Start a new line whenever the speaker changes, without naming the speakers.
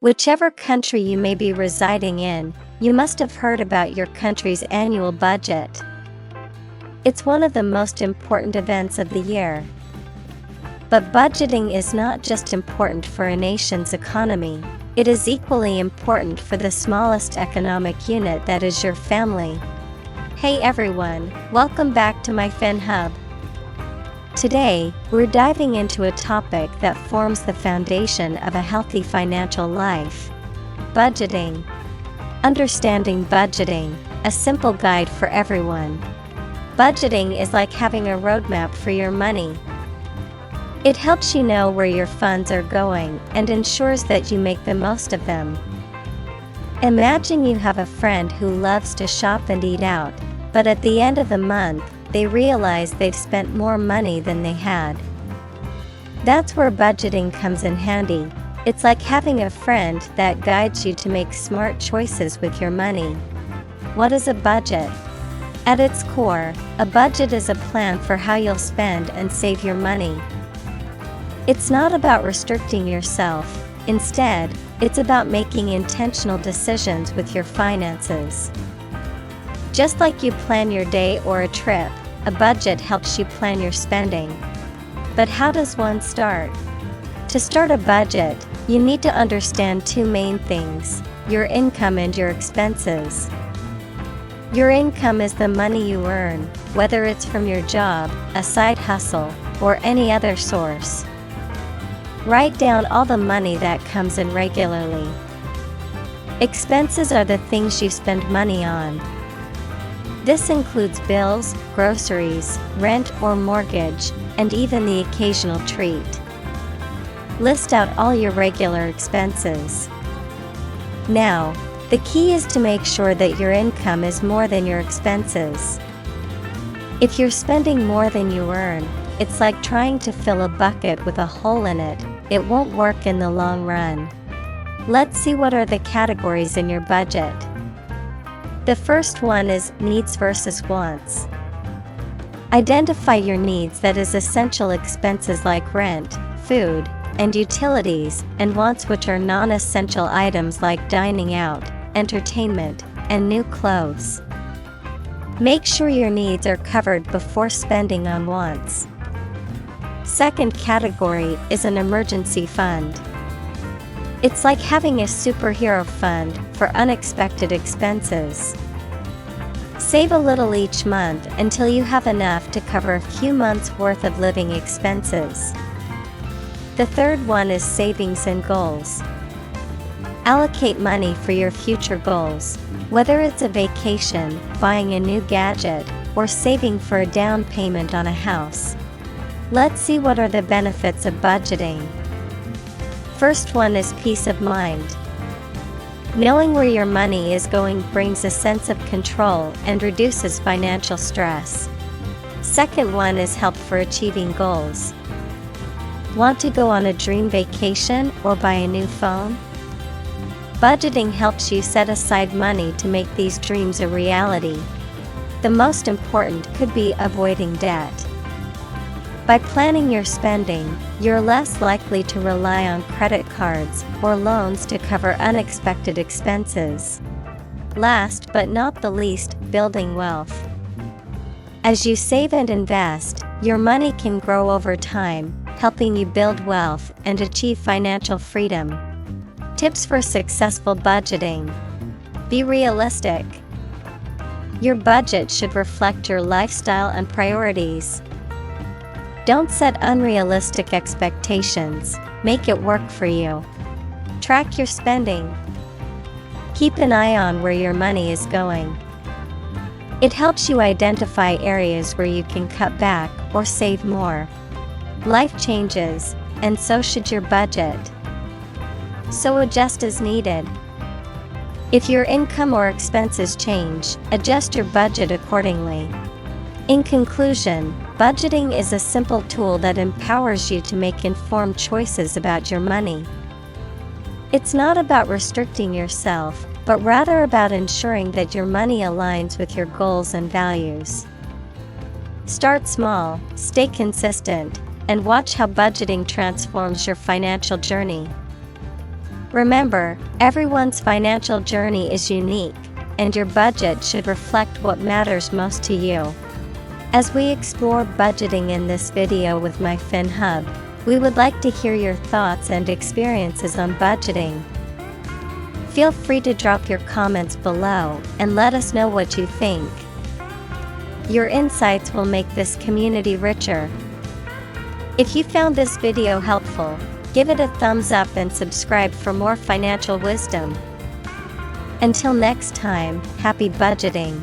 Whichever country you may be residing in, you must have heard about your country's annual budget. It's one of the most important events of the year. But budgeting is not just important for a nation's economy, it is equally important for the smallest economic unit, that is your family. Hey everyone, welcome back to my FinHub. Today, we're diving into a topic that forms the foundation of a healthy financial life: budgeting. Understanding budgeting, a simple guide for everyone. Budgeting is like having a roadmap for your money. It helps you know where your funds are going and ensures that you make the most of them. Imagine you have a friend who loves to shop and eat out, but at the end of the month, they realize they've spent more money than they had. That's where budgeting comes in handy. It's like having a friend that guides you to make smart choices with your money. What is a budget? At its core, a budget is a plan for how you'll spend and save your money. It's not about restricting yourself. Instead, it's about making intentional decisions with your finances. Just like you plan your day or a trip, a budget helps you plan your spending. But how does one start? To start a budget, you need to understand two main things: your income and your expenses. Your income is the money you earn, whether it's from your job, a side hustle, or any other source. Write down all the money that comes in regularly. Expenses are the things you spend money on. This includes bills, groceries, rent or mortgage, and even the occasional treat. List out all your regular expenses. Now, the key is to make sure that your income is more than your expenses. If you're spending more than you earn, it's like trying to fill a bucket with a hole in it. It won't work in the long run. Let's see what are the categories in your budget. The first one is needs versus wants. Identify your needs, that is essential expenses like rent, food, and utilities, and wants, which are non-essential items like dining out, entertainment, and new clothes. Make sure your needs are covered before spending on wants. Second category is an emergency fund. It's like having a superhero fund for unexpected expenses. Save a little each month until you have enough to cover a few months' worth of living expenses. The third one is savings and goals. Allocate money for your future goals, whether it's a vacation, buying a new gadget, or saving for a down payment on a house. Let's see what are the benefits of budgeting. First one is peace of mind. Knowing where your money is going brings a sense of control and reduces financial stress. Second one is help for achieving goals. Want to go on a dream vacation or buy a new phone? Budgeting helps you set aside money to make these dreams a reality. The most important could be avoiding debt. By planning your spending, you're less likely to rely on credit cards or loans to cover unexpected expenses. Last but not the least, building wealth. As you save and invest, your money can grow over time, helping you build wealth and achieve financial freedom. Tips for successful budgeting. Be realistic. Your budget should reflect your lifestyle and priorities. Don't set unrealistic expectations, make it work for you. Track your spending. Keep an eye on where your money is going. It helps you identify areas where you can cut back or save more. Life changes, and so should your budget. So adjust as needed. If your income or expenses change, adjust your budget accordingly. In conclusion, budgeting is a simple tool that empowers you to make informed choices about your money. It's not about restricting yourself, but rather about ensuring that your money aligns with your goals and values. Start small, stay consistent, and watch how budgeting transforms your financial journey. Remember, everyone's financial journey is unique, and your budget should reflect what matters most to you. As we explore budgeting in this video with my FinHub, we would like to hear your thoughts and experiences on budgeting. Feel free to drop your comments below and let us know what you think. Your insights will make this community richer. If you found this video helpful, give it a thumbs up and subscribe for more financial wisdom. Until next time, happy budgeting!